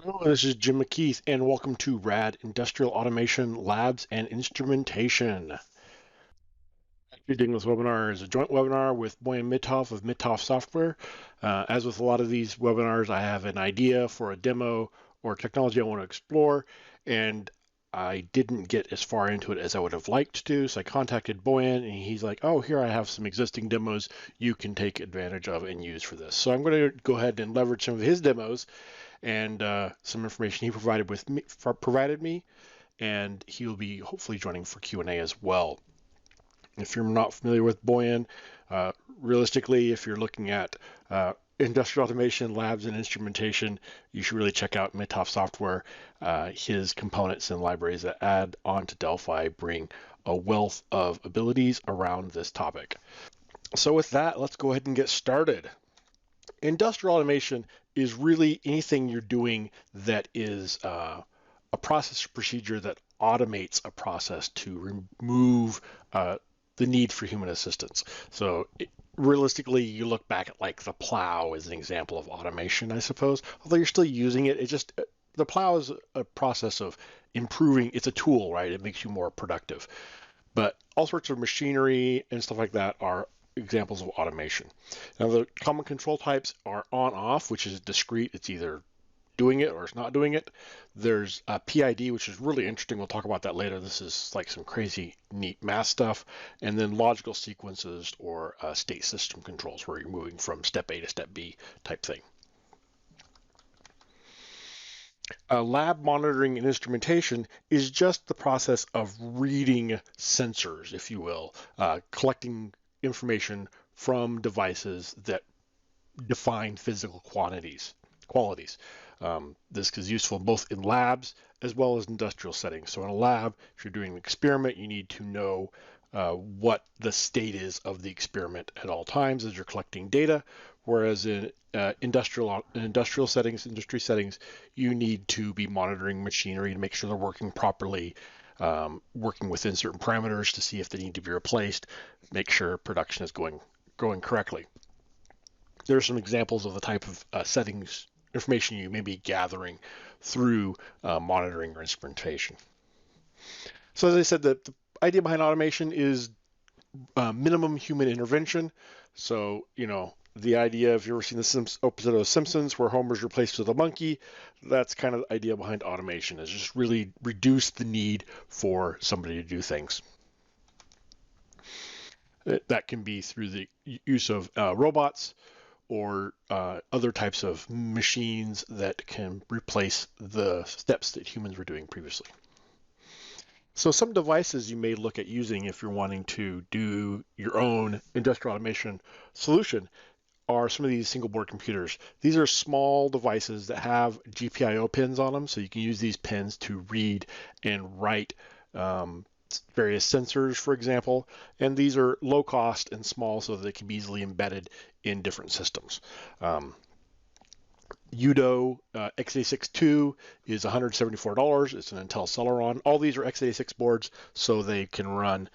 Hello, this is Jim McKeeth, and welcome to RAD Industrial Automation Labs and Instrumentation. Actually, doing this webinar is a joint webinar with Boian Mitov of Mitov Software. As with a lot of these webinars, I have an idea for a demo or technology I want to explore, and I didn't get as far into it as I would have liked to, so I contacted Boian, and he's like, oh, here I have some existing demos you can take advantage of and use for this. So I'm going to go ahead and leverage some of his demos and some information he provided me, and he will be hopefully joining for Q&A as well. If you're not familiar with Boian, realistically, if you're looking at industrial automation, labs, and instrumentation, you should really check out Mitov Software. His components and libraries that add on to Delphi bring a wealth of abilities around this topic. So with that, let's go ahead and get started. Industrial automation is really anything you're doing that is a process or procedure that automates a process to remove the need for human assistance. So realistically, you look back at like the plow as an example of automation, I suppose. Although you're still using it, the plow is a process of improving. It's a tool, right? It makes you more productive. But all sorts of machinery and stuff like that are examples of automation. Now, the common control types are on-off, which is discrete. It's either doing it or it's not doing it. There's PID, which is really interesting. We'll talk about that later. This is like some crazy, neat math stuff. And then logical sequences or state system controls, where you're moving from step A to step B type thing. Lab monitoring and instrumentation is just the process of reading sensors, if you will, collecting information from devices that define physical qualities. This is useful both in labs as well as industrial settings. So in a lab, if you're doing an experiment, you need to know what the state is of the experiment at all times as you're collecting data. Whereas in industrial settings, industry settings, you need to be monitoring machinery to make sure they're working properly, working within certain parameters to see if they need to be replaced, make sure production is going correctly. There are some examples of the type of settings information you may be gathering through monitoring or instrumentation. So as I said, the idea behind automation is minimum human intervention. So, the idea, if you've ever seen the episode of Simpsons where Homer's replaced with a monkey, that's kind of the idea behind automation, is just really reduce the need for somebody to do things. That can be through the use of robots or other types of machines that can replace the steps that humans were doing previously. So some devices you may look at using if you're wanting to do your own industrial automation solution are some of these single board computers. These are small devices that have GPIO pins on them, so you can use these pins to read and write various sensors, for example, and these are low cost and small so that they can be easily embedded in different systems. UDO x86-2 is $174. It's an Intel Celeron. All these are x86 boards, so they can run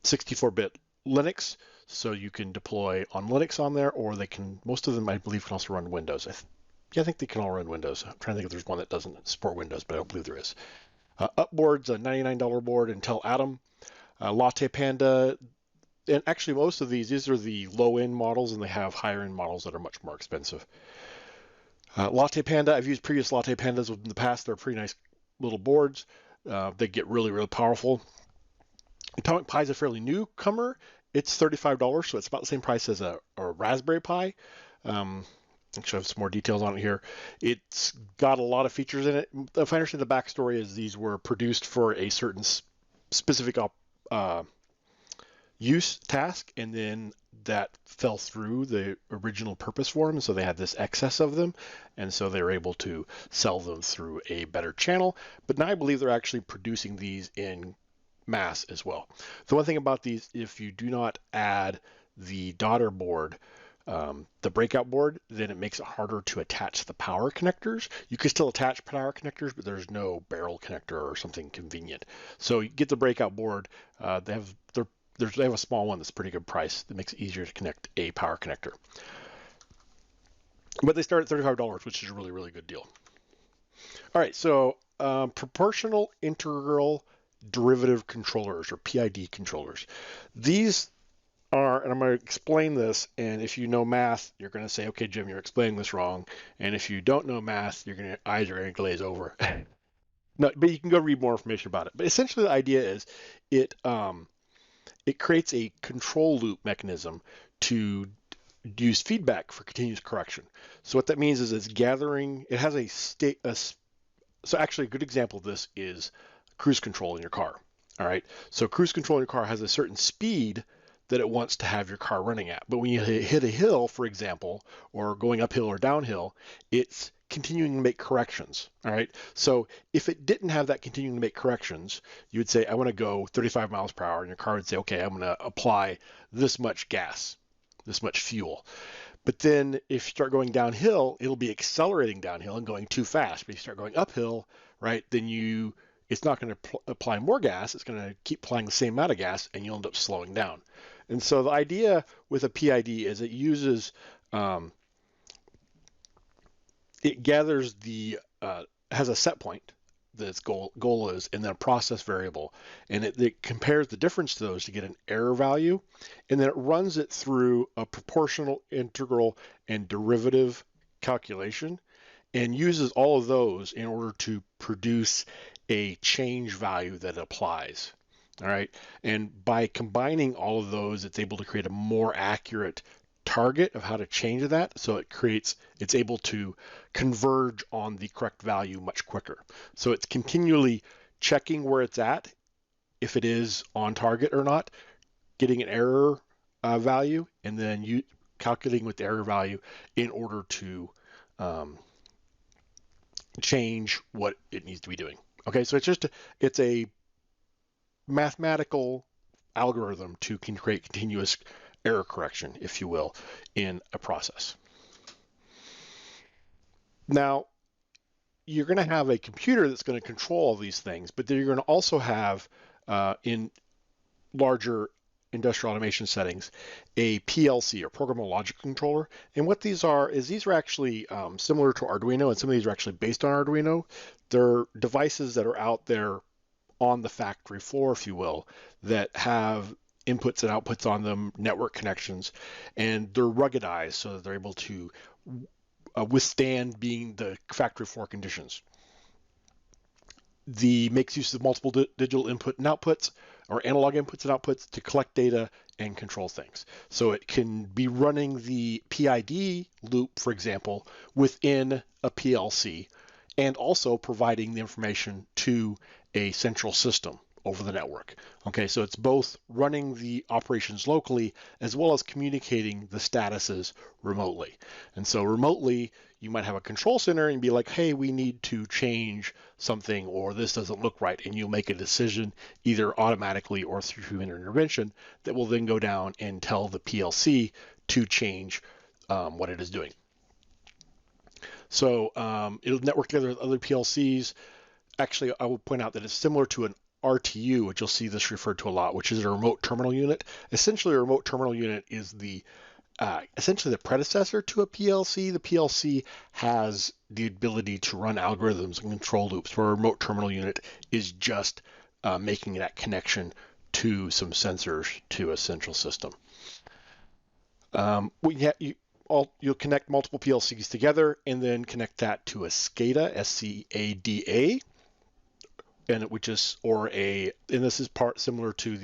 64-bit Linux, so you can deploy on Linux on there, or most of them, I believe, can also run Windows. I think they can all run Windows. I'm trying to think if there's one that doesn't support Windows, but I don't believe there is. Upboard's a $99 board, Intel Atom. Latte Panda, and actually most of these are the low-end models, and they have higher-end models that are much more expensive. Latte Panda, I've used previous Latte Pandas in the past. They're pretty nice little boards. They get really, really powerful. Atomic Pi is a fairly newcomer. It's $35, so it's about the same price as a Raspberry Pi. Actually, I have some more details on it here. It's got a lot of features in it. If I understand the backstory, is these were produced for a certain specific use task, and then that fell through the original purpose for them, so they had this excess of them, and so they were able to sell them through a better channel. But now I believe they're actually producing these in mass as well. The one thing about these, if you do not add the daughter board, the breakout board, then it makes it harder to attach the power connectors. You can still attach power connectors, but there's no barrel connector or something convenient. So you get the breakout board. They have a small one that's a pretty good price that makes it easier to connect a power connector. but they start at $35, which is a really, really good deal. All right, so proportional integral derivative controllers, or PID controllers. These are, and I'm going to explain this, and if you know math, you're going to say, okay, Jim, you're explaining this wrong. And if you don't know math, eyes are going to glaze over. No, but you can go read more information about it. But essentially, the idea is it creates a control loop mechanism to use feedback for continuous correction. So what that means is it's gathering. It has a state. So actually, a good example of this is cruise control in your car. All right. So cruise control in your car has a certain speed that it wants to have your car running at. But when you hit a hill, for example, or going uphill or downhill, it's continuing to make corrections. All right. So if it didn't have that continuing to make corrections, you would say, I want to go 35 miles per hour. And your car would say, okay, I'm going to apply this much gas, this much fuel. But then if you start going downhill, it'll be accelerating downhill and going too fast. But if you start going uphill, right, then it's not going to apply more gas. It's going to keep applying the same amount of gas, and you'll end up slowing down. And so the idea with a PID is it uses, it gathers has a set point that its goal is, and then a process variable, and it compares the difference to those to get an error value, and then it runs it through a proportional, integral, and derivative calculation, and uses all of those in order to produce a change value that applies. All right, and by combining all of those, it's able to create a more accurate target of how to change that, so it's able to converge on the correct value much quicker. So it's continually checking where it's at, if it is on target or not, getting an error value, and then you calculating with the error value in order to change what it needs to be doing. Okay, so it's a mathematical algorithm to create continuous error correction, if you will, in a process. Now, you're going to have a computer that's going to control all these things, but then you're going to also have, in larger industrial automation settings, a PLC, or programmable logic controller. And what these are actually similar to Arduino, and some of these are actually based on Arduino. They're devices that are out there on the factory floor, if you will, that have inputs and outputs on them, network connections, and they're ruggedized so that they're able to withstand being the factory floor conditions. Makes use of multiple digital input and outputs, or analog inputs and outputs, to collect data and control things. So it can be running the PID loop, for example, within a PLC, and also providing the information to a central system over the network. Okay, so it's both running the operations locally as well as communicating the statuses remotely. And so remotely, you might have a control center and be like, hey, we need to change something, or this doesn't look right, and you'll make a decision either automatically or through human intervention that will then go down and tell the PLC to change what it is doing. So it'll network together with other PLCs. Actually, I will point out that it's similar to an RTU, which you'll see this referred to a lot, which is a remote terminal unit. Essentially, a remote terminal unit is essentially the predecessor to a PLC. The PLC has the ability to run algorithms and control loops, where a remote terminal unit is just making that connection to some sensors to a central system. You'll connect multiple PLCs together and then connect that to a Scada, SCADA, and this is part similar to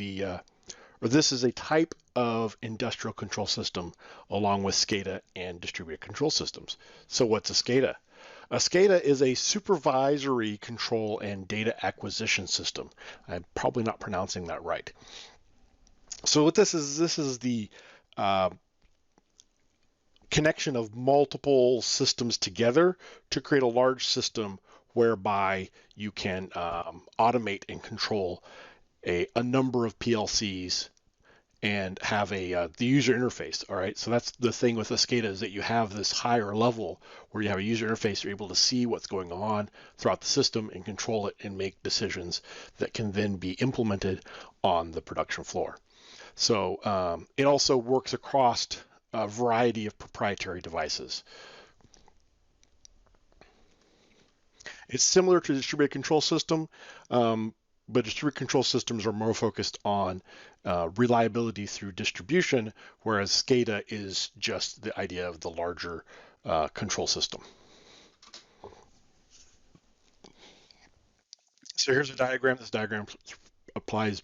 this is a type of industrial control system along with Scada and distributed control systems. So what's a Scada? A Scada is a supervisory control and data acquisition system. I'm probably not pronouncing that right. So what this is the connection of multiple systems together to create a large system whereby you can automate and control a number of PLCs and have the user interface. All right, so that's the thing with a Scada, is that you have this higher level where you have a user interface. You're able to see what's going on throughout the system and control it and make decisions that can then be implemented on the production floor. So it also works across a variety of proprietary devices. It's similar to the distributed control system, but distributed control systems are more focused on reliability through distribution, whereas Scada is just the idea of the larger control system. So here's a diagram. This diagram applies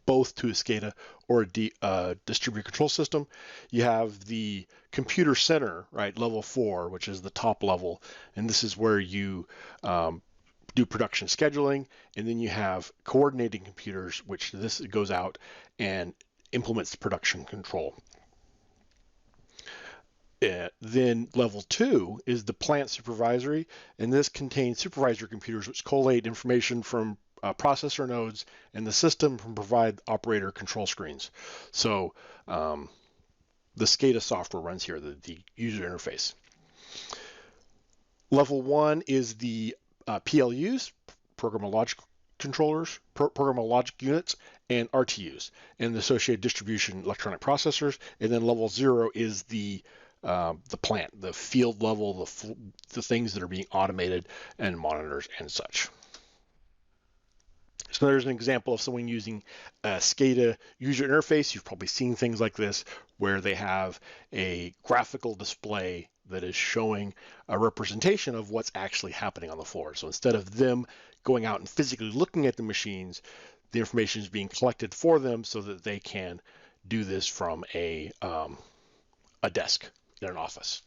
both to a Scada or a distributed control system. You have the computer center, right, level 4, which is the top level, and this is where you do production scheduling, and then you have coordinating computers, which this goes out and implements production control. Then level 2 is the plant supervisory, and this contains supervisor computers which collate information from processor nodes and the system can provide operator control screens. So the Scada software runs here, the user interface. Level 1 is the PLUs, programmable logic controllers, programmable logic units, and RTUs, and the associated distribution electronic processors. And then level 0 is the plant, the field level, the things that are being automated and monitors and such. So there's an example of someone using a Scada user interface. You've probably seen things like this where they have a graphical display that is showing a representation of what's actually happening on the floor. So instead of them going out and physically looking at the machines, the information is being collected for them so that they can do this from a desk in an office.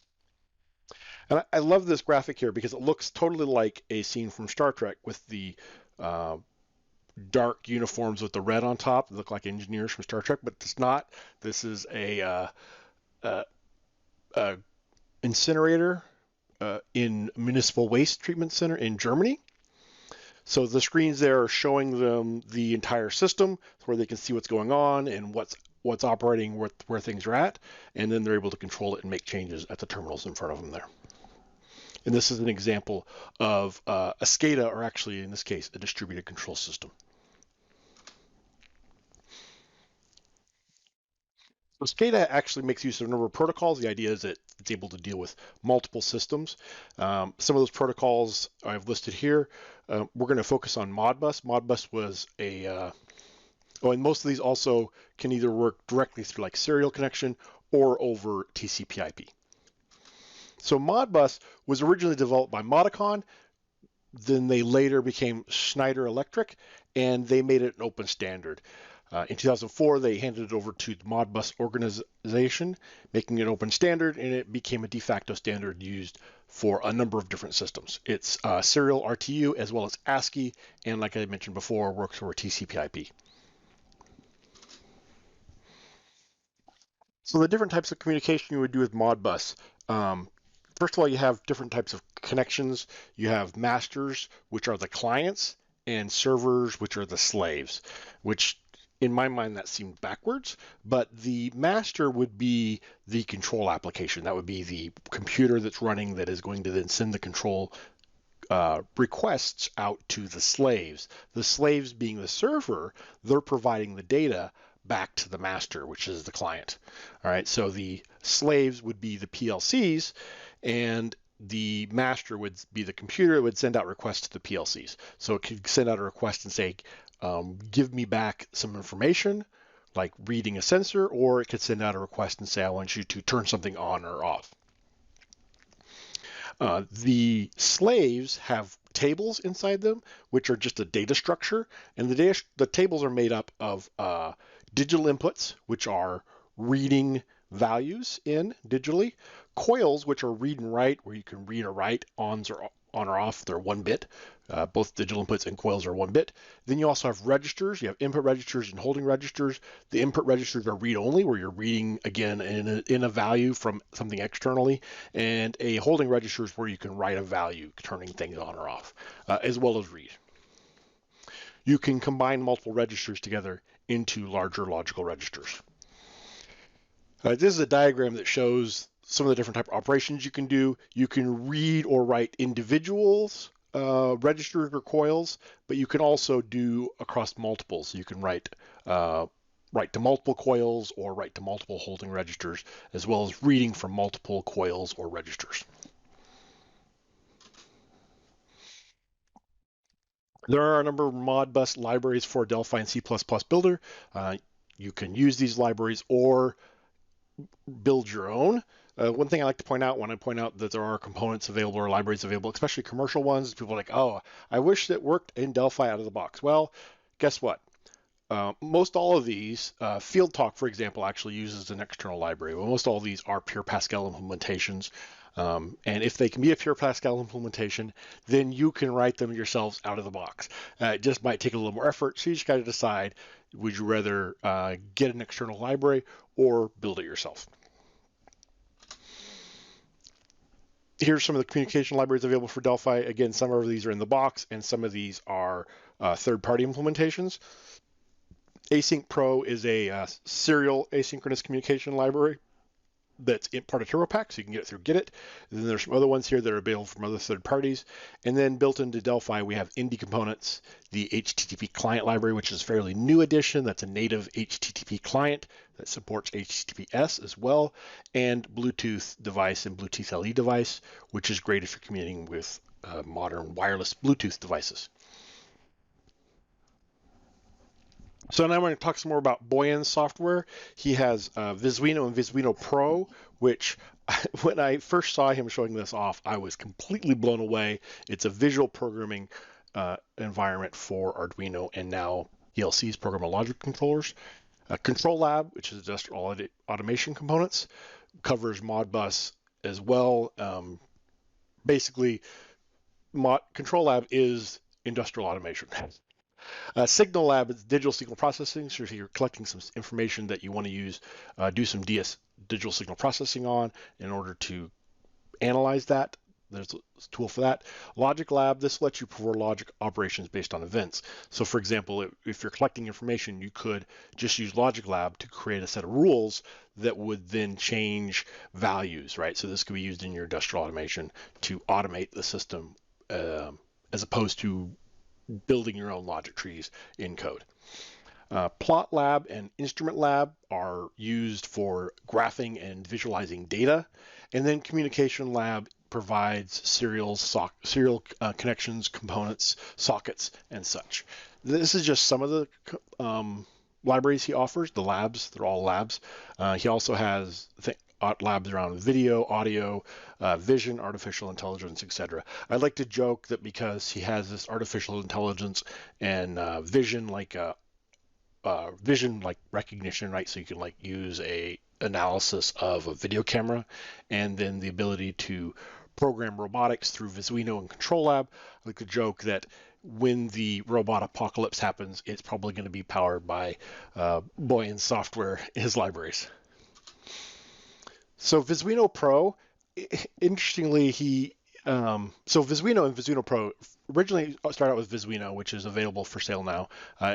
And I love this graphic here because it looks totally like a scene from Star Trek with the dark uniforms with the red on top. They look like engineers from Star Trek, but it's not. This is a incinerator in municipal waste treatment center in Germany. So the screens there are showing them the entire system where they can see what's going on and what's operating, where things are at, and then they're able to control it and make changes at the terminals in front of them there. And this is an example of a Scada, or actually in this case, a distributed control system. So Scada actually makes use of a number of protocols. The idea is that it's able to deal with multiple systems. Some of those protocols I've listed here. We're going to focus on Modbus. Modbus was and most of these also can either work directly through like serial connection or over TCP/IP. So Modbus was originally developed by Modicon, then they later became Schneider Electric, and they made it an open standard. In 2004, they handed it over to the Modbus organization, making it an open standard, and it became a de facto standard used for a number of different systems. It's serial RTU as well as ASCII, and like I mentioned before, works over TCP/IP. So the different types of communication you would do with Modbus. First of all, you have different types of connections. You have masters, which are the clients, and servers, which are the slaves, which in my mind that seemed backwards, but the master would be the control application. That would be the computer that's running that is going to then send the control requests out to the slaves. The slaves being the server, they're providing the data back to the master, which is the client. All right, so the slaves would be the PLCs, and the master would be the computer that would send out requests to the PLCs. So it could send out a request and say, give me back some information, like reading a sensor, or it could send out a request and say, I want you to turn something on or off. The slaves have tables inside them, which are just a data structure, and the tables are made up of digital inputs, which are reading values in digitally, coils, which are read and write, where you can read or write on or off. They're 1 bit. Both digital inputs and coils are 1 bit. Then you also have registers. You have input registers and holding registers. The input registers are read-only, where you're reading, again, in a value from something externally. And a holding register is where you can write a value, turning things on or off, as well as read. You can combine multiple registers together into larger logical registers. This is a diagram that shows some of the different type of operations you can do. You can read or write individuals, registers or coils, but you can also do across multiples. You can write to multiple coils or write to multiple holding registers, as well as reading from multiple coils or registers. There are a number of Modbus libraries for Delphi and C++ Builder. You can use these libraries or build your own. One thing I like to point out when I point out that there are components available or libraries available, especially commercial ones, people are like, oh, I wish it worked in Delphi out of the box. Well, guess what? Most all of these, Field Talk, for example, actually uses an external library. Well, most all of these are pure Pascal implementations. And if they can be a pure Pascal implementation, then you can write them yourselves out of the box. It just might take a little more effort, so you just got to decide, would you rather get an external library or build it yourself? Here's some of the communication libraries available for Delphi. Again, some of these are in the box, and some of these are third-party implementations. Async Pro is a serial asynchronous communication library that's part of TurboPack, so you can get it through Git. And then there's some other ones here that are available from other third parties. And then built into Delphi, we have Indie Components, the HTTP client library, which is a fairly new addition. That's a native HTTP client that supports HTTPS as well, and Bluetooth device and Bluetooth LE device, which is great if you're communicating with modern wireless Bluetooth devices. So now I'm going to talk some more about Boian software. He has Visuino and Visuino Pro, which when I first saw him showing this off, I was completely blown away. It's a visual programming environment for Arduino and now PLC's programmable logic controllers. Control Lab, which is industrial automation components, covers Modbus as well. Basically, Control Lab is industrial automation. Signal Lab is digital signal processing, so you're collecting some information that you want to use, do some digital signal processing on in order to analyze that. There's a tool for that. Logic Lab, this lets you perform logic operations based on events. So for example, if you're collecting information, you could just use Logic Lab to create a set of rules that would then change values, right? So this could be used in your industrial automation to automate the system as opposed to building your own logic trees in code. Plot Lab and Instrument Lab are used for graphing and visualizing data. And then Communication Lab provides serial connections, components, sockets, and such. This is just some of the libraries he offers, the labs. They're all labs. He also has labs around video, audio, vision, artificial intelligence, etc. I like to joke that because he has this artificial intelligence and vision like recognition, right? So you can like use a analysis of a video camera, and then the ability to program robotics through Visuino and Control Lab. I like to joke that when the robot apocalypse happens, it's probably going to be powered by Boian software, his libraries. So Visuino Pro, interestingly, so Visuino and Visuino Pro originally started out with Visuino, which is available for sale now.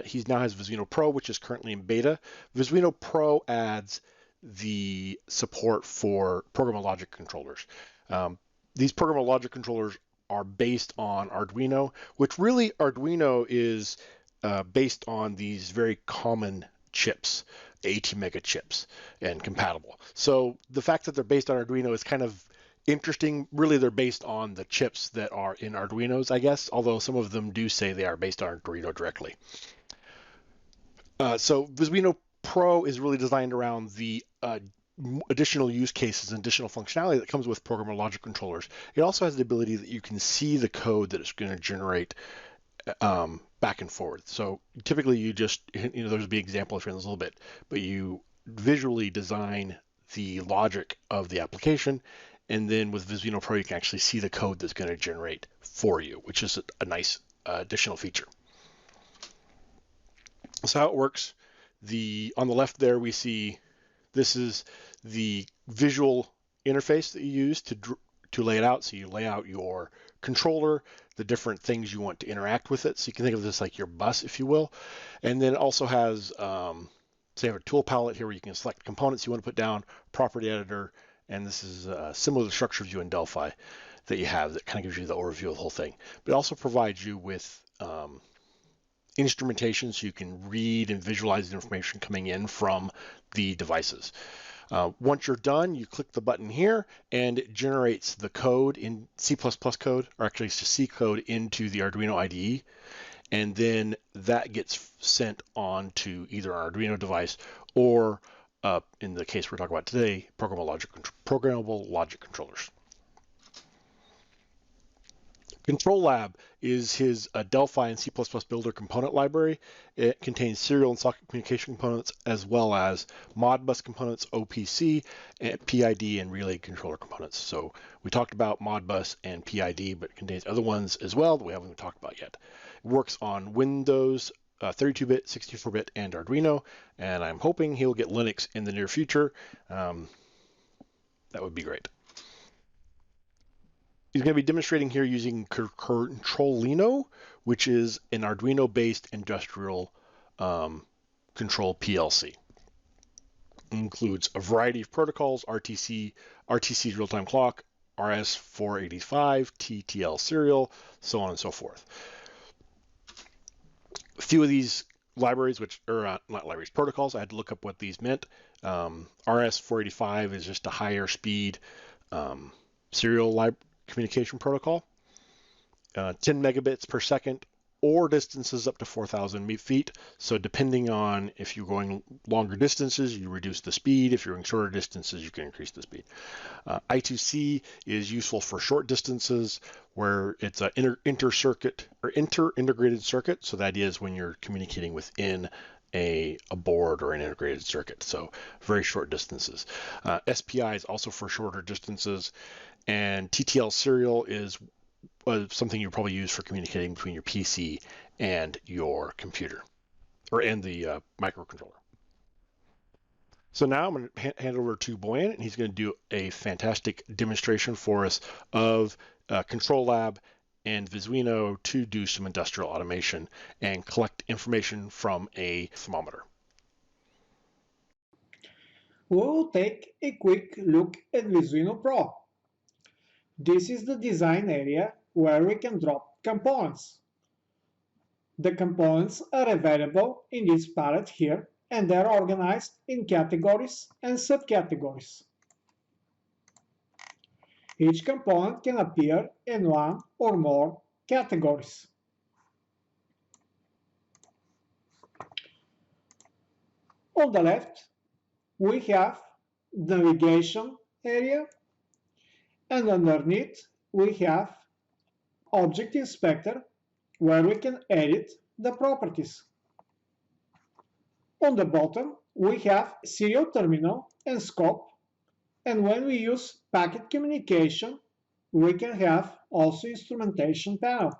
He now has Visuino Pro, which is currently in beta. Visuino Pro adds the support for programmable logic controllers. These programmable logic controllers are based on Arduino, which really Arduino is based on these very common chips, ATmega chips, and compatible. So the fact that they're based on Arduino is kind of interesting. Really, they're based on the chips that are in Arduinos, I guess, although some of them do say they are based on Arduino directly. So Visuino Pro is really designed around the additional use cases and additional functionality that comes with programmable logic controllers. It also has the ability that you can see the code that it's going to generate back and forth. So typically you just, there's a big example for in this a little bit, but you visually design the logic of the application, and then with Visuino Pro you can actually see the code that's going to generate for you, which is a nice additional feature. So how it works, on the left there we see this is the visual interface that you use to lay it out. So you lay out your controller, the different things you want to interact with it. So you can think of this like your bus, if you will. And then it also has, say, a tool palette here where you can select components you want to put down, property editor, and this is similar to the structure view in Delphi that you have that kind of gives you the overview of the whole thing. But it also provides you with instrumentation so you can read and visualize the information coming in from the devices. Once you're done, you click the button here and it generates the code in C++ code, or actually it's just C code into the Arduino IDE. and then that gets sent on to either an Arduino device or, in the case we're talking about today, programmable logic controllers. Control Lab is his Delphi and C++ builder component library. It contains serial and socket communication components, as well as Modbus components, OPC, and PID and relay controller components. So we talked about Modbus and PID, but it contains other ones as well that we haven't talked about yet. It works on Windows 32-bit, 64-bit, and Arduino, and I'm hoping he'll get Linux in the near future. That would be great. He's going to be demonstrating here using Controlino, which is an Arduino-based industrial control PLC. It includes a variety of protocols: RTC's real-time clock, RS-485, TTL serial, so on and so forth. A few of these libraries, not libraries, protocols, I had to look up what these meant. RS-485 is just a higher speed serial communication protocol, 10 megabits per second, or distances up to 4,000 feet. So depending on if you're going longer distances, you reduce the speed. If you're going shorter distances, you can increase the speed. I2C is useful for short distances, where it's an inter-integrated circuit. So the idea is when you're communicating within a board or an integrated circuit, so very short distances. SPI is also for shorter distances, and TTL serial is something you probably use for communicating between your PC and your computer, and the microcontroller. So now I'm going to hand over to Boian, and he's going to do a fantastic demonstration for us of Control Lab and Arduino to do some industrial automation and collect information from a thermometer. We'll take a quick look at Arduino Pro. This is the design area where we can drop components. The components are available in this palette here, and they're organized in categories and subcategories. Each component can appear in one or more categories. On the left, we have the navigation area, and underneath we have Object Inspector, where we can edit the properties. On the bottom, we have serial terminal and scope, and when we use packet communication, we can have also instrumentation panel.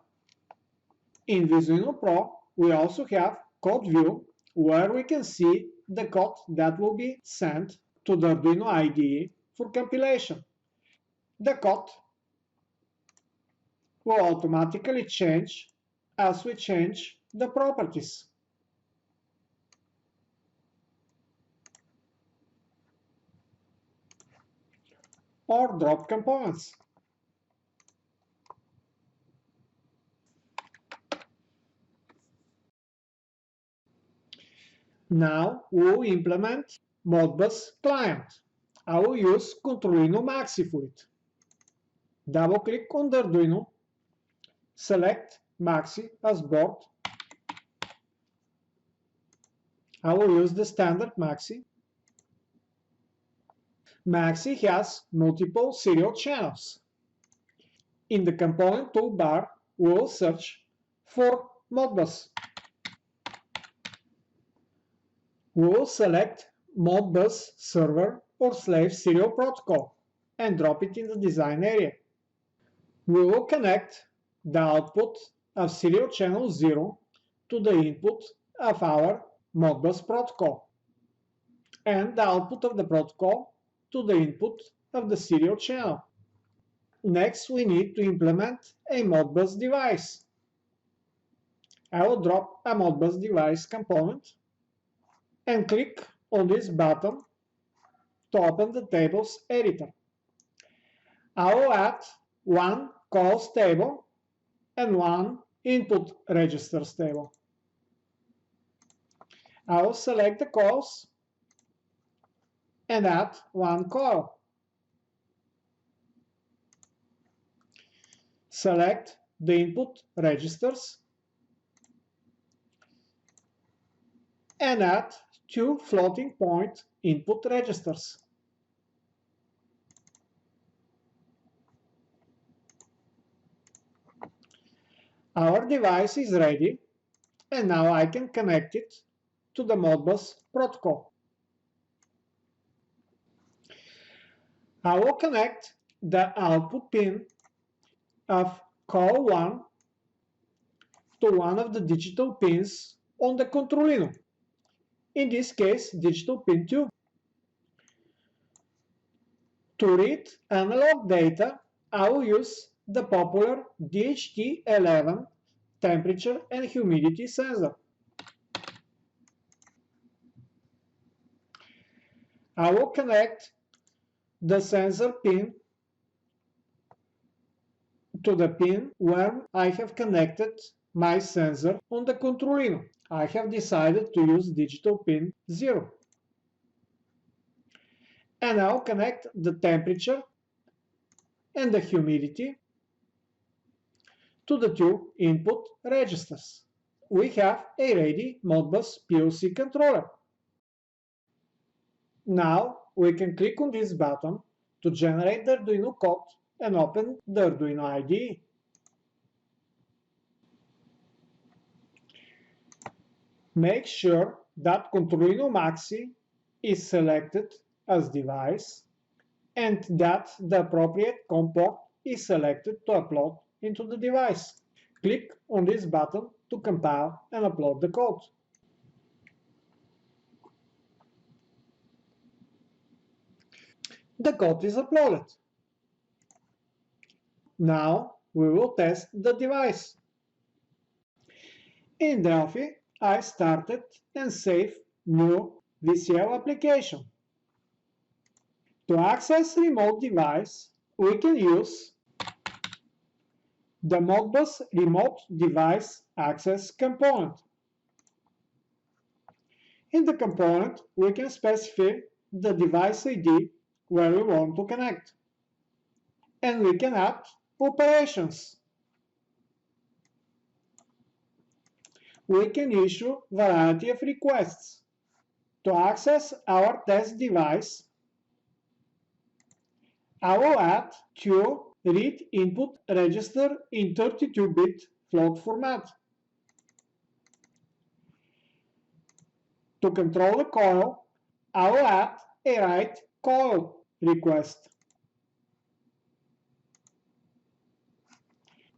In Arduino Pro, we also have code view, where we can see the code that will be sent to the Arduino IDE for compilation. The code will automatically change as we change the properties. Or drop components. Now we'll implement Modbus client. I will use Arduino Maxi for it. Double-click on the Arduino, select Maxi as board. I will use the standard Maxi. Maxi has multiple serial channels. In the component toolbar, we will search for Modbus. We will select Modbus server or slave serial protocol and drop it in the design area. We will connect the output of serial channel 0 to the input of our Modbus protocol, and the output of the protocol to the input of the serial channel. Next, we need to implement a Modbus device. I will drop a Modbus device component and click on this button to open the tables editor. I will add one calls table and one input registers table. I will select the calls and add one call. Select the input registers and add two floating point input registers. Our device is ready, and now I can connect it to the Modbus protocol. I will connect the output pin of coil 1 to one of the digital pins on the Controlino, in this case digital pin 2. To read analog data, I will use the popular DHT11 temperature and humidity sensor. I will connect the sensor pin to the pin where I have connected my sensor on the Controlino. I have decided to use digital pin 0. And I'll connect the temperature and the humidity to the two input registers. We have a ready Modbus PLC controller. Now we can click on this button to generate the Arduino code and open the Arduino IDE. Make sure that Controlino Maxi is selected as device and that the appropriate COM port is selected to upload into the device. Click on this button to compile and upload the code. The code is uploaded. Now we will test the device. In Delphi, I started and saved new VCL application. To access remote device, we can use the Modbus Remote Device Access component. In the component, we can specify the device ID where we want to connect. And we can add operations. We can issue variety of requests. To access our test device, I will add two read input register in 32-bit float format. To control the coil, I will add a write coil request.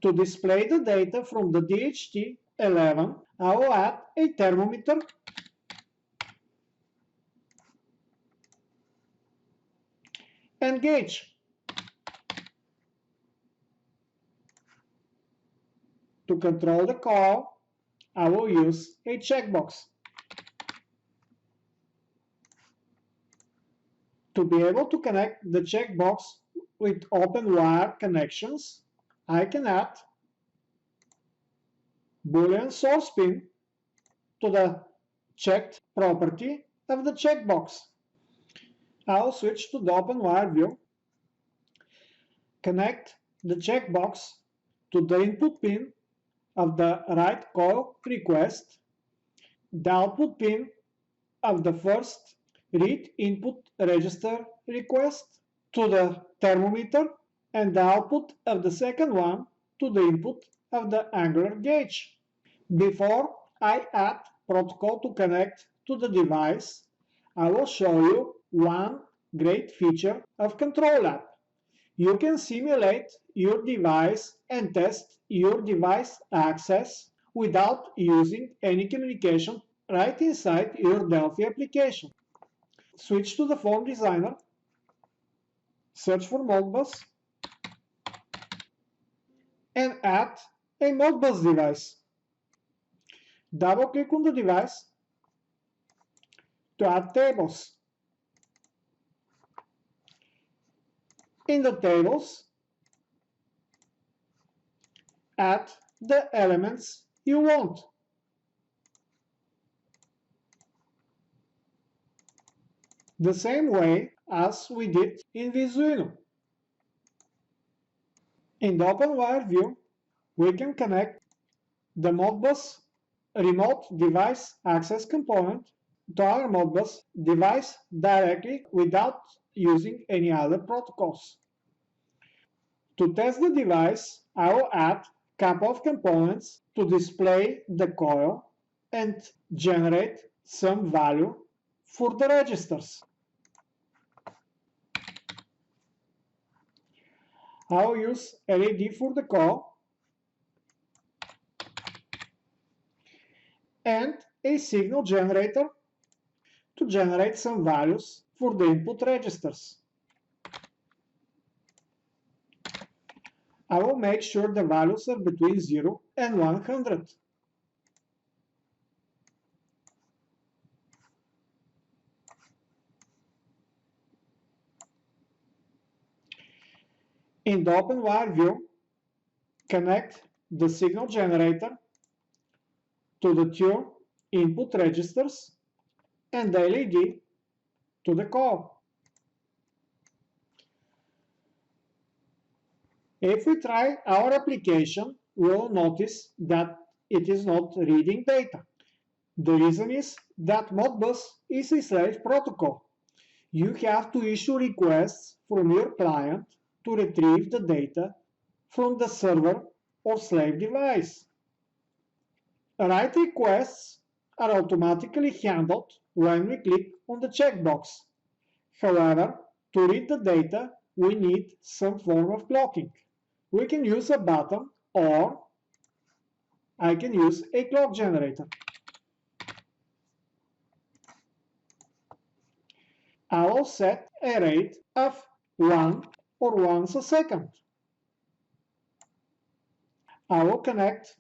To display the data from the DHT11, I will add a thermometer and gauge. To control the coil, I will use a checkbox. To be able to connect the checkbox with open wire connections, I can add Boolean source pin to the checked property of the checkbox. I'll switch to the open wire view, connect the checkbox to the input pin of the write coil request, the output pin of the first read input register request to the thermometer, and the output of the second one to the input of the angular gauge. Before I add protocol to connect to the device, I will show you one great feature of ControlLab. You can simulate your device and test your device access without using any communication right inside your Delphi application. Switch to the form designer, search for Modbus, and add a Modbus device. Double-click on the device to add tables. In the tables, add the elements you want. The same way as we did in Arduino. In the OpenWire view, we can connect the Modbus remote device access component to our Modbus device directly without using any other protocols. To test the device, I will add a couple of components to display the coil and generate some value for the registers. I'll use LED for the coil and a signal generator to generate some values for the input registers. I will make sure the values are between 0 and 100. In the OpenWire view, connect the signal generator to the two input registers and the LED to the coil. If we try our application, we will notice that it is not reading data. The reason is that Modbus is a slave protocol. You have to issue requests from your client to retrieve the data from the server or slave device. Write requests are automatically handled when we click on the checkbox. However, to read the data, we need some form of clocking. We can use a button, or I can use a clock generator. I will set a rate of 1 or once a second. I will connect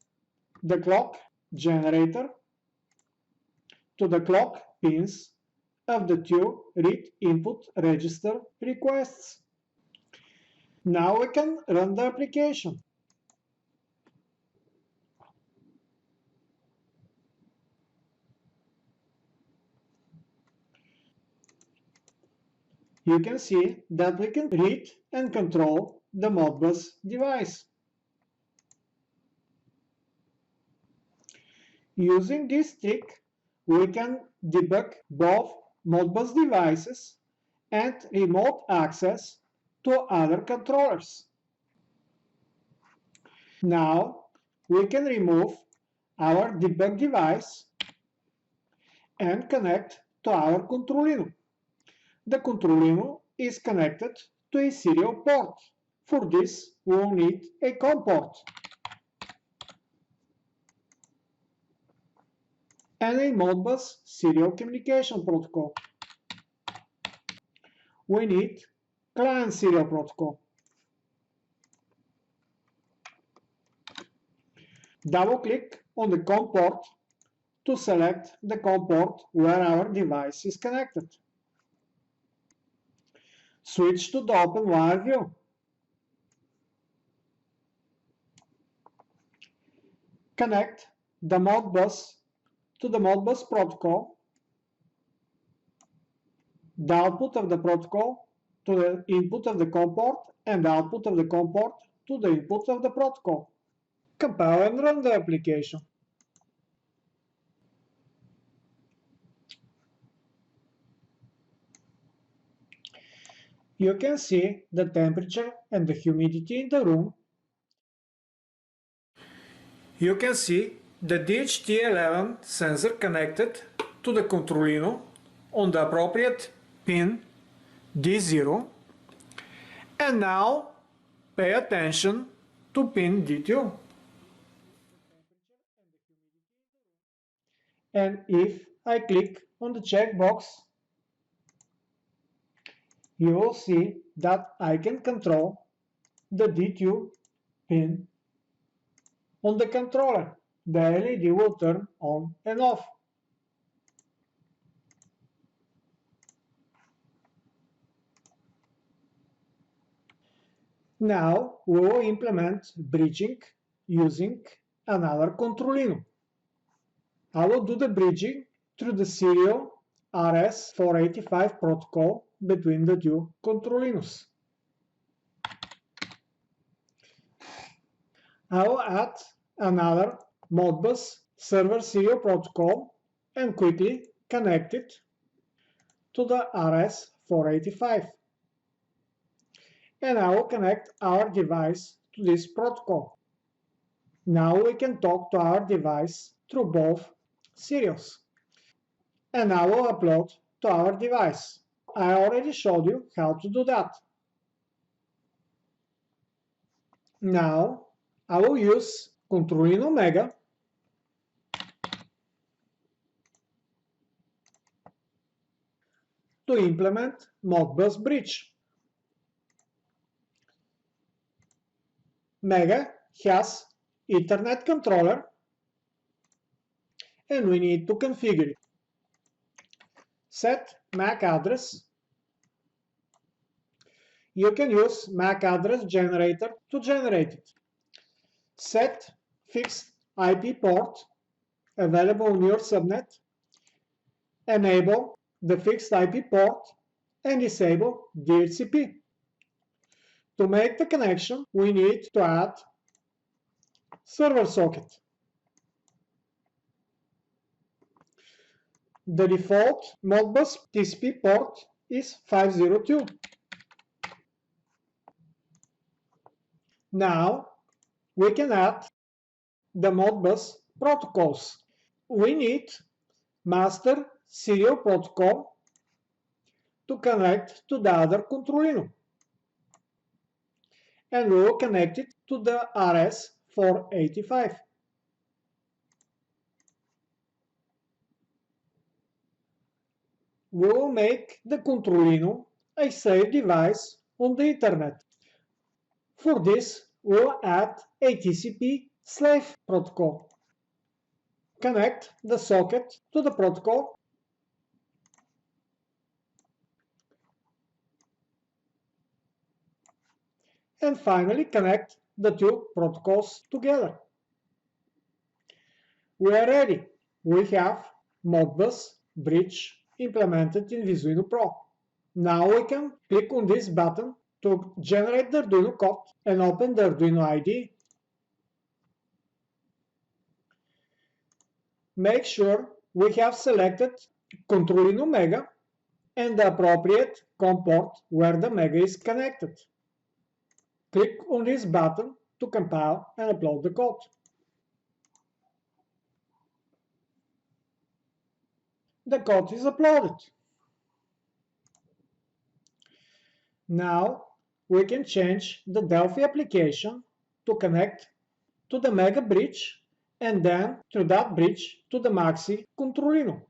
the clock generator to the clock pins of the two read input register requests. Now we can run the application. You can see that we can read and control the Modbus device. Using this trick, we can debug both Modbus devices and remote access to other controllers. Now we can remove our debug device and connect to our Controlino. The Controlino is connected to a serial port. For this, we will need a COM port and a Modbus serial communication protocol. We need client serial protocol. Double-click on the COM port to select the COM port where our device is connected. Switch to the OpenWire view. Connect the Modbus to the Modbus protocol, the output of the protocol to the input of the COM port, and the output of the COM port to the input of the protocol. Compile and run the application. You can see the temperature and the humidity in the room. You can see the DHT11 sensor connected to the Controlino on the appropriate pin D0. And now pay attention to pin D2. And if I click on the checkbox, you will see that I can control the D2 pin on the controller. The LED will turn on and off. Now we will implement bridging using another Controlino. I will do the bridging through the serial RS485 protocol between the two Controlinos. I will add another Modbus server serial protocol and quickly connect it to the RS-485. And I will connect our device to this protocol. Now we can talk to our device through both serials. And I will upload to our device. I already showed you how to do that. Now I will use Controlling Omega to implement Modbus bridge. Mega has Ethernet controller and we need to configure it. Set MAC address. You can use MAC address generator to generate it. Set fixed IP port available on your subnet. Enable the fixed IP port and disable DHCP. To make the connection, we need to add server socket. The default Modbus TCP port is 502. Now we can add the Modbus protocols. We need master serial protocol to connect to the other Controlino. And we will connect it to the RS-485. We will make the Controlino a safe device on the Internet. For this, we will add a TCP slave protocol. Connect the socket to the protocol and finally connect the two protocols together. We are ready. We have Modbus bridge implemented in Arduino Pro. Now we can click on this button to generate the Arduino code and open the Arduino IDE. Make sure we have selected Controlling Omega and the appropriate COM port where the Mega is connected. Click on this button to compile and upload the code. The code is uploaded. Now we can change the Delphi application to connect to the Mega bridge and then through that bridge to the Maxi Controlino.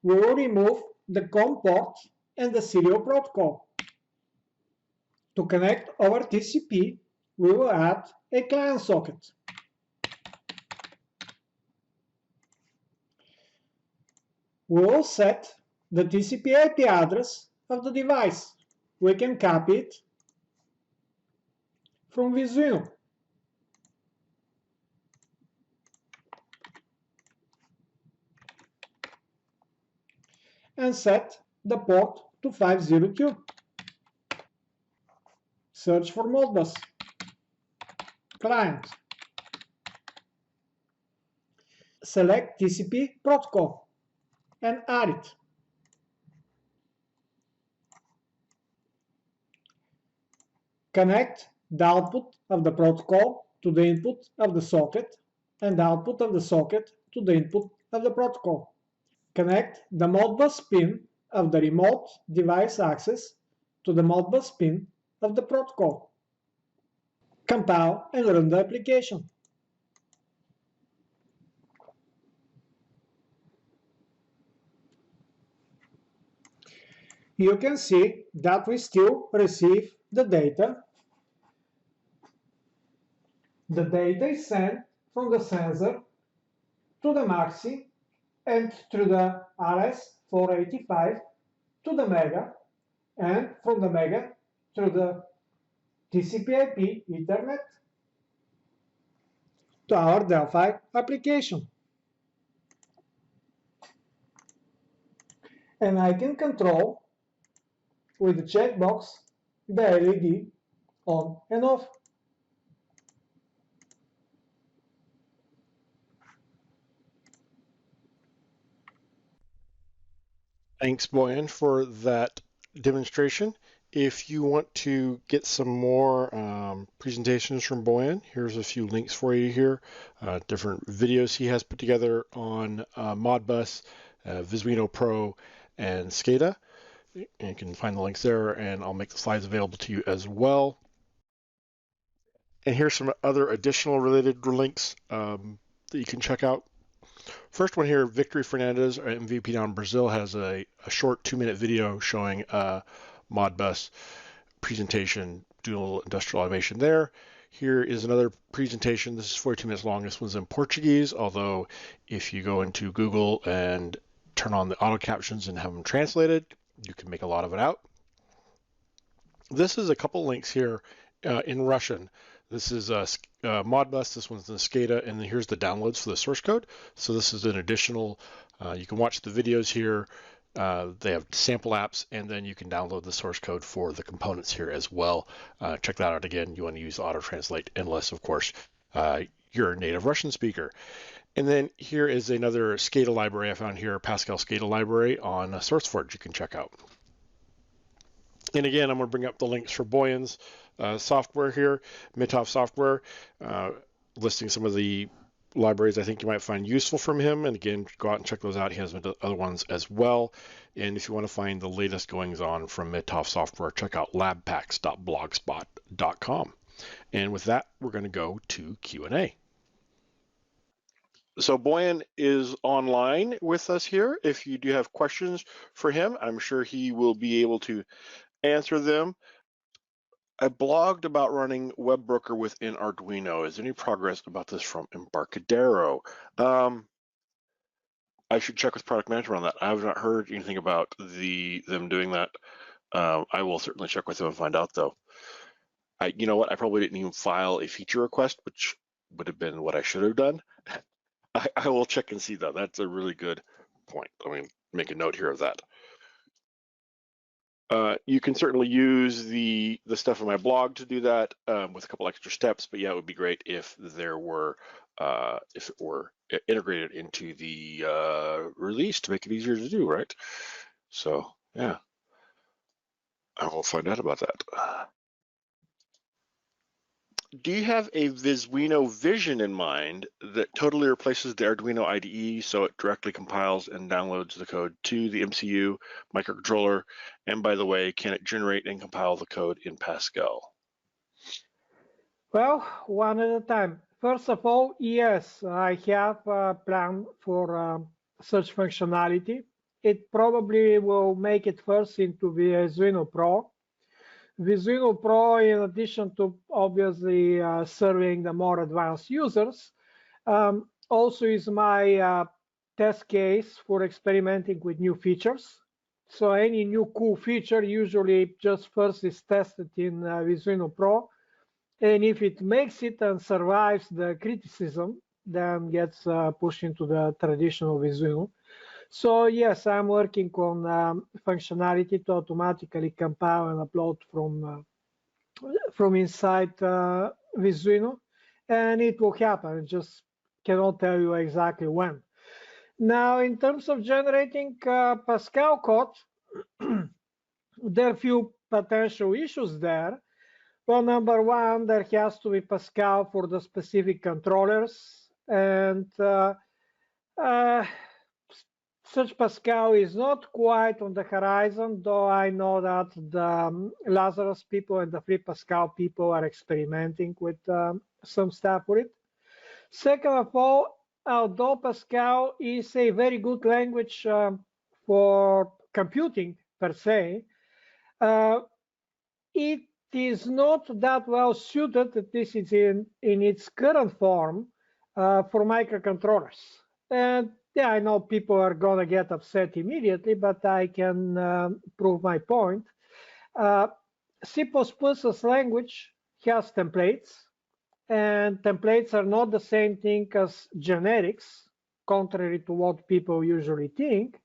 We will remove the COM port and the serial protocol. To connect over TCP, we will add a client socket. We will set the TCP IP address of the device. We can copy it from Arduino. And set the port to 502. Search for Modbus. Client. Select TCP protocol and add it. Connect the output of the protocol to the input of the socket and the output of the socket to the input of the protocol. Connect the Modbus pin of the remote device access to the Modbus pin of the protocol. Compile and run the application. You can see that we still receive the data. The data is sent from the sensor to the Maxi and through the RS-485 to the Mega, and from the Mega through the TCP/IP Ethernet to our Delphi application. And I can control with the checkbox the LED on and off. Thanks, Boyan, for that demonstration. If you want to get some more presentations from Boyan, here's a few links for you here. Different videos he has put together on Modbus, Arduino Pro, and Scada. And you can find the links there, and I'll make the slides available to you as well. And here's some other additional related links that you can check out. First one here, Victory Fernandez, our MVP down in Brazil, has a short 2-minute video showing Modbus presentation, doing a little industrial automation there. Here is another presentation. This is 42 minutes long. This one's in Portuguese, although if you go into Google and turn on the auto captions and have them translated, you can make a lot of it out. This is a couple links here in Russian. This is Modbus, this one's in Scada, and here's the downloads for the source code. So this is an additional, you can watch the videos here. They have sample apps, and then you can download the source code for the components here as well. Check that out again. You want to use auto-translate, unless, of course, you're a native Russian speaker. And then here is another Scada library I found here, Pascal Scada library on SourceForge you can check out. And again, I'm going to bring up the links for Boyan's software here, Mitov software, listing some of the libraries I think you might find useful from him. And again, go out and check those out. He has other ones as well. And if you want to find the latest goings on from Mitov software, check out labpacks.blogspot.com. And with that, we're going to go to Q&A. So Boyan is online with us here. If you do have questions for him, I'm sure he will be able to answer them. I blogged about running WebBroker within Arduino. Is there any progress about this from Embarcadero? I should check with product management on that. I have not heard anything about them doing that. I will certainly check with them and find out, though. You know what? I probably didn't even file a feature request, which would have been what I should have done. I will check and see that. That's a really good point. Let me make a note here of that. You can certainly use the stuff in my blog to do that with a couple extra steps, but yeah, it would be great if there were if it were integrated into the release to make it easier to do, right? So yeah, I will find out about that. Do you have a Arduino vision in mind that totally replaces the Arduino IDE so it directly compiles and downloads the code to the MCU microcontroller? And by the way, can it generate and compile the code in Pascal? Well, one at a time. First of all, yes, I have a plan for such functionality. It probably will make it first into the Arduino Pro. Arduino Pro, in addition to obviously serving the more advanced users, also is my test case for experimenting with new features. So any new cool feature usually just first is tested in Arduino Pro. And if it makes it and survives the criticism, then gets pushed into the traditional Arduino. So yes, I'm working on functionality to automatically compile and upload from inside Arduino, and it will happen. I just cannot tell you exactly when. Now, in terms of generating Pascal code, there are a few potential issues there. Well, number one, there has to be Pascal for the specific controllers, and such Pascal is not quite on the horizon, though I know that the Lazarus people and the Free Pascal people are experimenting with some stuff with it. Second of all, although Pascal is a very good language for computing per se, it is not that well suited, at least it's in its current form, for microcontrollers. And yeah, I know people are going to get upset immediately, but I can prove my point. C++ as language has templates, and templates are not the same thing as generics, contrary to what people usually think.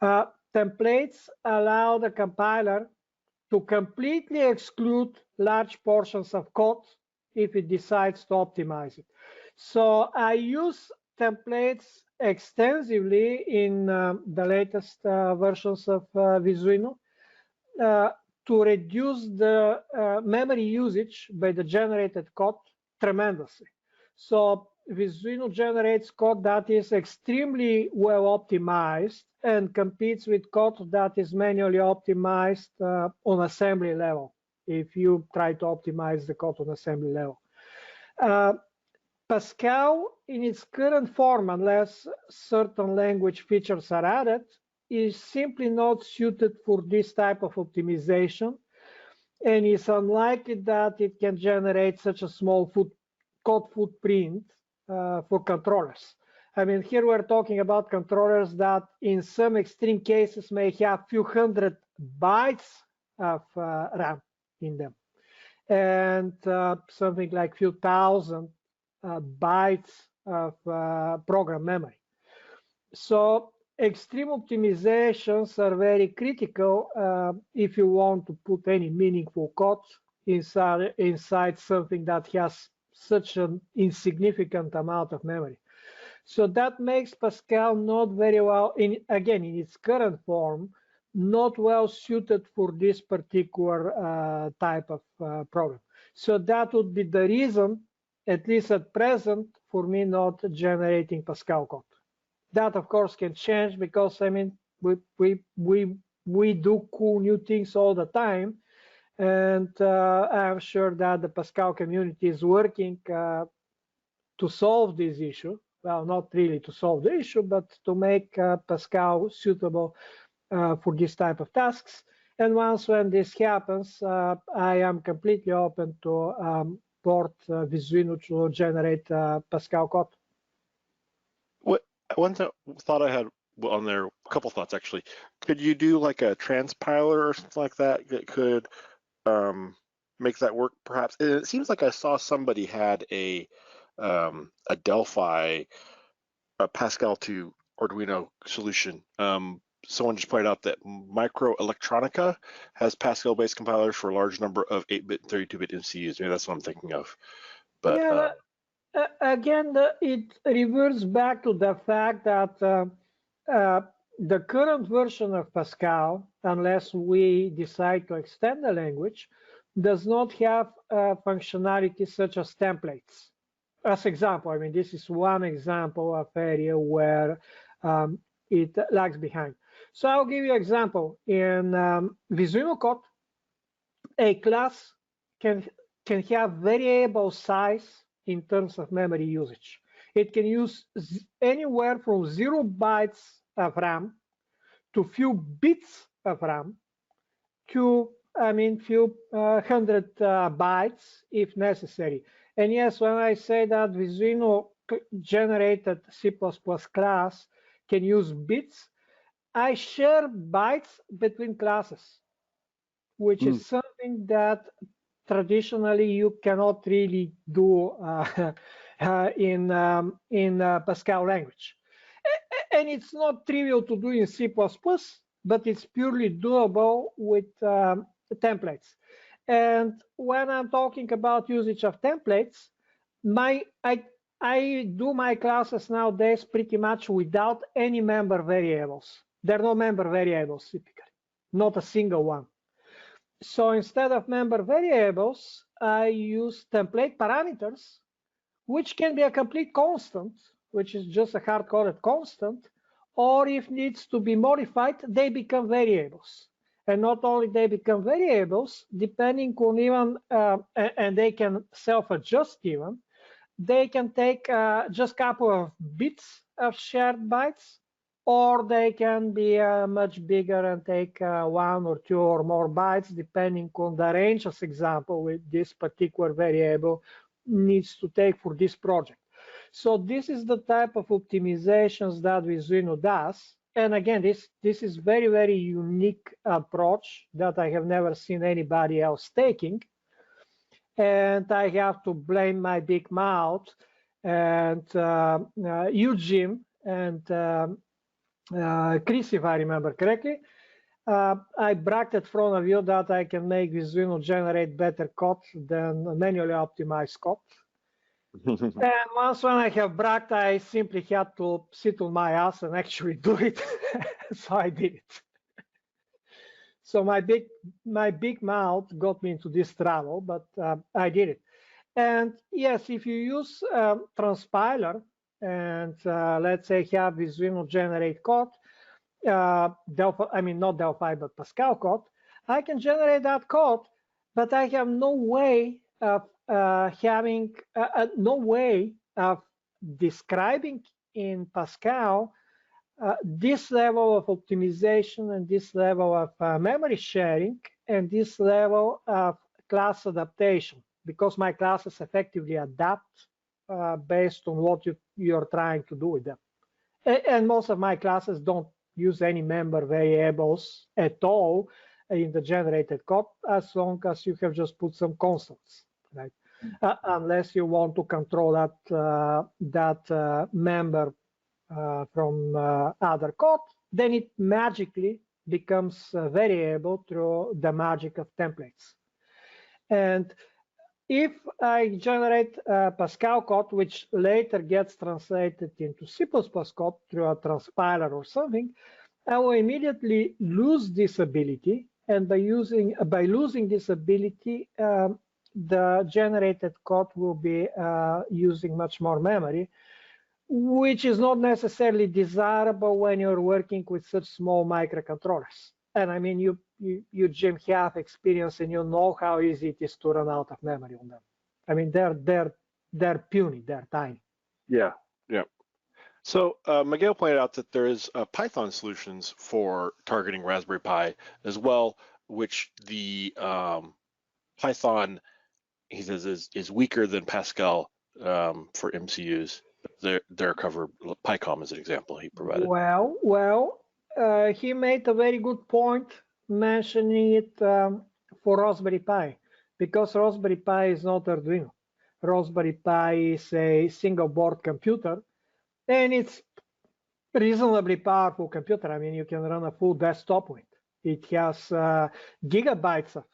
Templates allow the compiler to completely exclude large portions of code if it decides to optimize it. So I use templates extensively in the latest versions of Visuino to reduce the memory usage by the generated code tremendously. So Visuino generates code that is extremely well optimized and competes with code that is manually optimized on assembly level, if you try to optimize the code on assembly level. Pascal, in its current form, unless certain language features are added, is simply not suited for this type of optimization, and it's unlikely that it can generate such a small code footprint for controllers. I mean, here we're talking about controllers that in some extreme cases may have few hundred bytes of RAM in them, and something like few thousand bytes of program memory. So extreme optimizations are very critical if you want to put any meaningful code inside something that has such an insignificant amount of memory. So that makes Pascal not very well, again, in its current form, not well suited for this particular type of program. So that would be the reason, at least at present, for me not generating Pascal code. That, of course, can change because, I mean, we do cool new things all the time. And I'm sure that the Pascal community is working to solve this issue. Well, not really to solve the issue, but to make Pascal suitable for this type of tasks. And once when this happens, I am completely open to port Visuino to generate Pascal code. One thought I had on there, a couple thoughts actually. Could you do like a transpiler or something like that that could make that work perhaps? And it seems like I saw somebody had a Delphi Pascal to Arduino solution. Someone just pointed out that Microelectronica has Pascal-based compilers for a large number of 8-bit and 32-bit MCUs. Maybe that's what I'm thinking of. But yeah, again, it reverts back to the fact that the current version of Pascal, unless we decide to extend the language, does not have functionality such as templates. As example, I mean, this is one example of area where it lags behind. So I'll give you an example. In Visuino code, a class can have variable size in terms of memory usage. It can use anywhere from 0 bytes of RAM to few bits of RAM to, I mean, few hundred bytes if necessary. And yes, when I say that Visuino generated C++ class can use bits, I share bytes between classes, which is something that traditionally you cannot really do in Pascal language. And it's not trivial to do in C++, but it's purely doable with templates. And when I'm talking about usage of templates, I do my classes nowadays pretty much without any member variables. There are no member variables typically, not a single one. So instead of member variables, I use template parameters, which can be a complete constant, which is just a hard-coded constant, or if needs to be modified, they become variables. And not only they become variables, depending on even, and they can self-adjust even, they can take just a couple of bits of shared bytes, or they can be much bigger and take 1 or 2 or more bytes, depending on the range, as example, with this particular variable needs to take for this project. So this is the type of optimizations that Visuino does. And again, this is very, very unique approach that I have never seen anybody else taking. And I have to blame my big mouth and you, Jim, and Chris, if I remember correctly. I bragged in front of you that I can make Visuino generate better code than manually optimized code. And once when I have bragged, I simply had to sit on my ass and actually do it. So I did it. So my big mouth got me into this trouble, but I did it. And yes, if you use transpiler and let's say have Arduino generate code, Delphi, I mean not Delphi, but Pascal code, I can generate that code, but I have no way of having no way of describing in Pascal this level of optimization and this level of memory sharing and this level of class adaptation, because my classes effectively adapt based on what you're trying to do with them. And most of my classes don't use any member variables at all in the generated code, as long as you have just put some constants, right? Unless you want to control that member from other code, then it magically becomes variable through the magic of templates. And if I generate Pascal code, which later gets translated into C++ code through a transpiler or something, I will immediately lose this ability. And by losing this ability, the generated code will be using much more memory, which is not necessarily desirable when you're working with such small microcontrollers. And I mean, you Jim, have experience and you know how easy it is to run out of memory on them. I mean, they're puny, they're tiny. Yeah, yeah. So Miguel pointed out that there is Python solutions for targeting Raspberry Pi as well, which the Python, he says, is weaker than Pascal for MCUs. They're covered. PyCom is an example he provided. Well, he made a very good point mentioning it for Raspberry Pi, because Raspberry Pi is not Arduino. Raspberry Pi is a single board computer, and it's reasonably powerful computer. I mean, you can run a full desktop with it. It has gigabytes of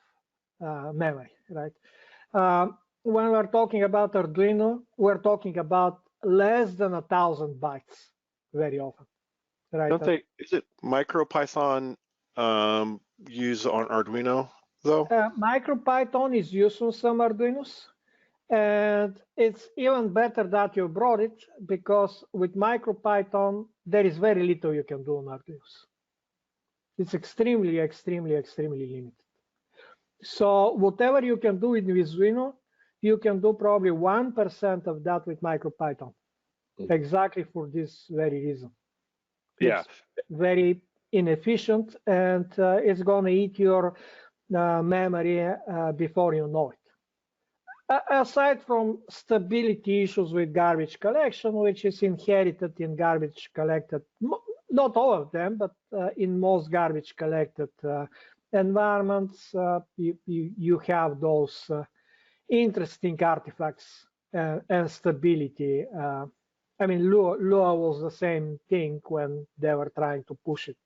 memory, right? When we're talking about Arduino, we're talking about less than 1,000 bytes very often. Right? Don't they? Is it MicroPython used on Arduino though? MicroPython is used on some Arduinos, and it's even better that you brought it, because with MicroPython there is very little you can do on Arduinos. It's extremely limited. So whatever you can do with Arduino, you can do probably 1% of that with MicroPython, exactly for this very reason. Yeah. It's very inefficient, and it's going to eat your memory before you know it. Aside from stability issues with garbage collection, which is inherited in garbage collected, not all of them, but in most garbage collected environments, you have those interesting artifacts and stability. I mean, Lua was the same thing when they were trying to push it.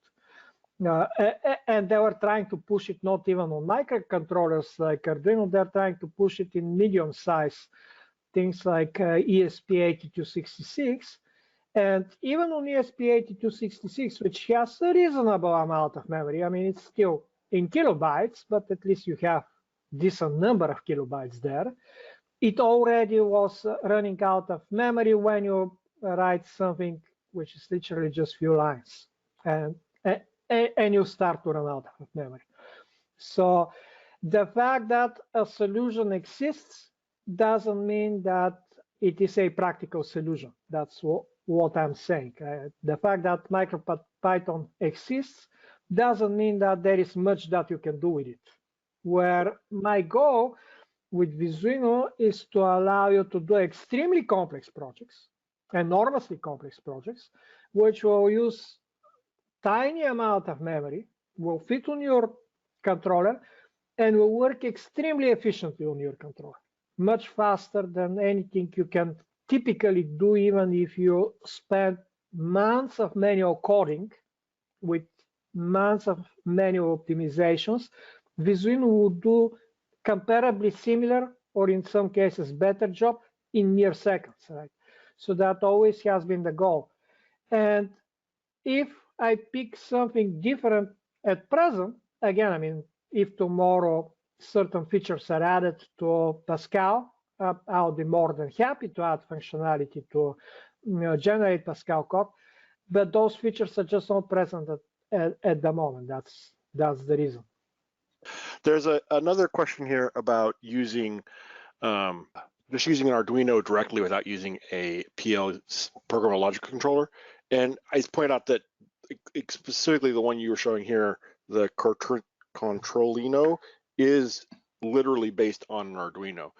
And they were trying to push it not even on microcontrollers like Arduino, they're trying to push it in medium size things like ESP8266. And even on ESP8266, which has a reasonable amount of memory, I mean, it's still in kilobytes, but at least you have decent number of kilobytes there. It already was running out of memory when you write something which is literally just few lines, and you start to run out of memory. So the fact that a solution exists doesn't mean that it is a practical solution. That's what I'm saying. The fact that MicroPython exists doesn't mean that there is much that you can do with it. Where my goal with Arduino is to allow you to do extremely complex projects, enormously complex projects, which will use tiny amount of memory, will fit on your controller, and will work extremely efficiently on your controller, much faster than anything you can typically do, even if you spend months of manual coding with months of manual optimizations. Arduino will do comparably similar, or in some cases better job, in mere seconds, right? So that always has been the goal. And if I pick something different at present, again, I mean, if tomorrow certain features are added to Pascal, I'll be more than happy to add functionality to generate Pascal code. But those features are just not present at the moment. That's the reason. There's another question here about using just using an Arduino directly without using a PL programmable logic controller. And I point out that specifically the one you were showing here, the Controlino, is literally based on an Arduino.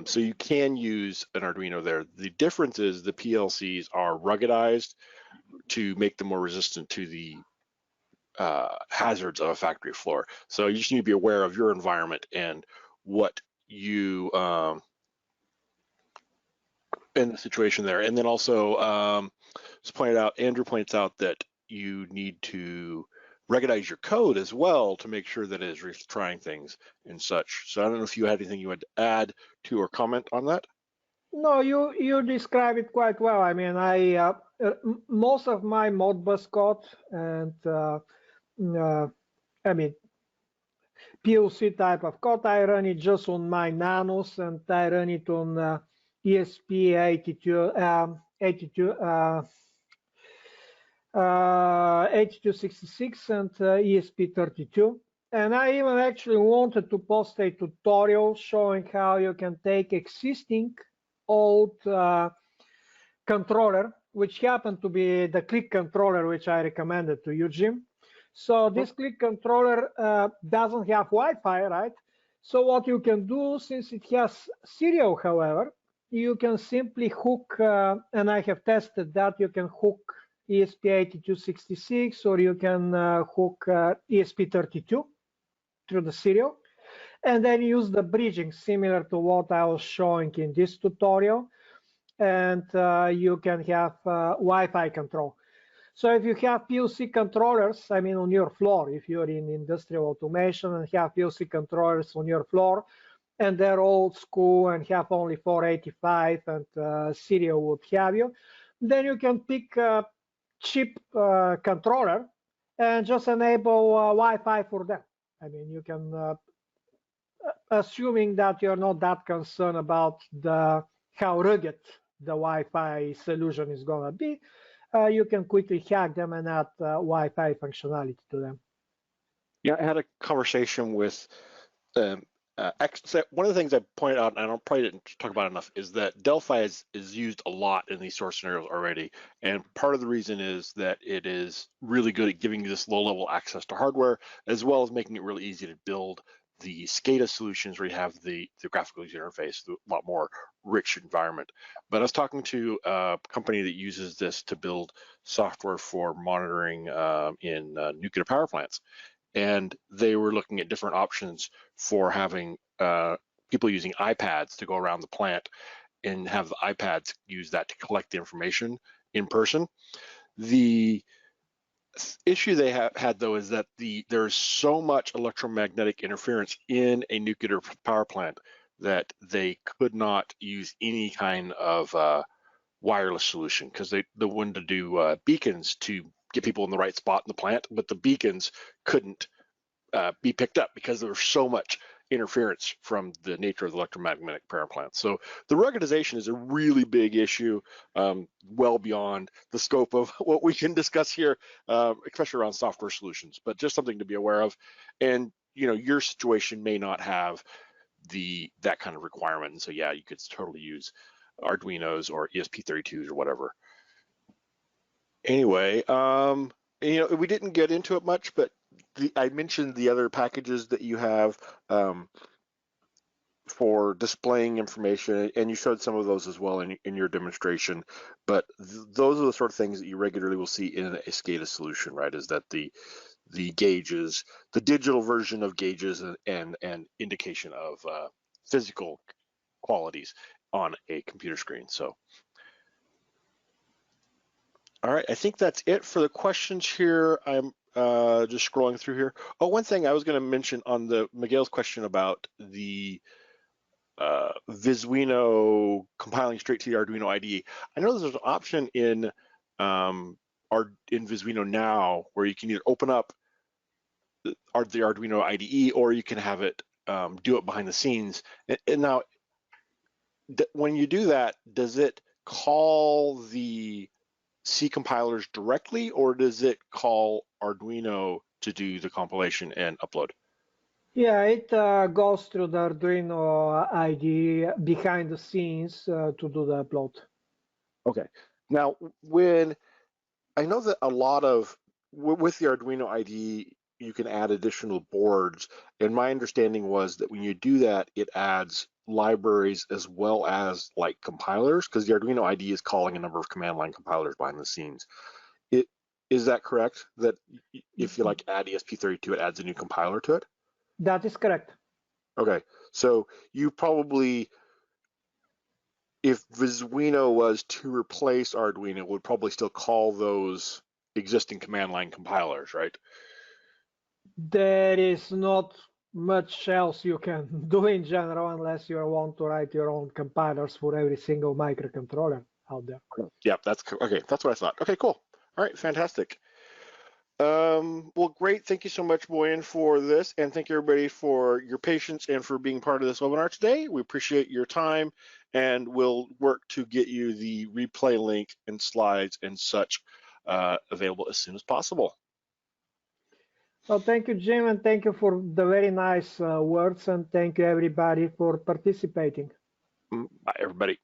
So you can use an Arduino there. The difference is the PLCs are ruggedized to make them more resistant to the hazards of a factory floor. So you just need to be aware of your environment and what you in the situation there. And then also just pointed out, Andrew points out that you need to ruggedize your code as well to make sure that it is retrying things and such. So I don't know if you had anything you had to add to or comment on that. No, you describe it quite well. I mean, I most of my Modbus code and I mean PLC type of code, I run it just on my Nanos, and I run it on ESP8266 and ESP32. And I even actually wanted to post a tutorial showing how you can take existing old controller, which happened to be the click controller, which I recommended to you, Jim. So this click controller doesn't have Wi-Fi, right? So what you can do, since it has serial, however, you can simply hook, and I have tested that, you can hook ESP8266 or you can hook ESP32 through the serial, and then use the bridging similar to what I was showing in this tutorial, and you can have Wi-Fi control. So if you have PLC controllers, I mean on your floor, if you're in industrial automation and have PLC controllers on your floor, and they're old school and have only 485 and serial would have you, then you can pick a cheap controller and just enable Wi-Fi for them. I mean, you can, assuming that you're not that concerned about how rugged the Wi-Fi solution is going to be, you can quickly hack them and add Wi-Fi functionality to them. Yeah, I had a conversation with one of the things I pointed out, and I probably didn't talk about enough, is that Delphi is used a lot in these source scenarios already. And part of the reason is that it is really good at giving you this low-level access to hardware, as well as making it really easy to build the Scada solutions where you have the graphical user interface, a lot more rich environment. But I was talking to a company that uses this to build software for monitoring in nuclear power plants. And they were looking at different options for having people using iPads to go around the plant and have the iPads use that to collect the information in person. The issue they had though is that there's so much electromagnetic interference in a nuclear power plant that they could not use any kind of wireless solution, because they wanted to do beacons to get people in the right spot in the plant, but the beacons couldn't be picked up because there was so much interference from the nature of the electromagnetic power plant. So the ruggedization is a really big issue, well beyond the scope of what we can discuss here, especially around software solutions, but just something to be aware of. And your situation may not have that kind of requirement. And so yeah, you could totally use Arduinos or ESP32s or whatever. Anyway, we didn't get into it much, but I mentioned the other packages that you have for displaying information, and you showed some of those as well in your demonstration. But those are the sort of things that you regularly will see in a Scada solution, right? Is that the gauges, the digital version of gauges, and indication of physical qualities on a computer screen. So. All right, I think that's it for the questions here. I'm just scrolling through here. Oh, one thing I was going to mention on Miguel's question about the Visuino compiling straight to the Arduino IDE. I know there's an option in Visuino now where you can either open up the Arduino IDE or you can have it do it behind the scenes. And now, when you do that, does it call the C compilers directly, or does it call Arduino to do the compilation and upload? Yeah, it goes through the Arduino IDE behind the scenes to do the upload. Okay. Now, when I know that a lot of with the Arduino IDE, you can add additional boards, and my understanding was that when you do that, it adds libraries as well as like compilers, because the Arduino IDE is calling a number of command line compilers behind the scenes. Is that correct? That if you like add ESP32, it adds a new compiler to it? That is correct. Okay, so you probably, if Visuino was to replace Arduino, would probably still call those existing command line compilers, right? There is not much else you can do in general unless you want to write your own compilers for every single microcontroller out there. Yeah, that's okay. That's what I thought. Okay, cool. All right, fantastic. Well, great. Thank you so much, Boian, for this, and thank you everybody for your patience and for being part of this webinar today. We appreciate your time, and we'll work to get you the replay link and slides and such available as soon as possible. Well, thank you, Jim, and thank you for the very nice words, and thank you everybody for participating. Bye, everybody.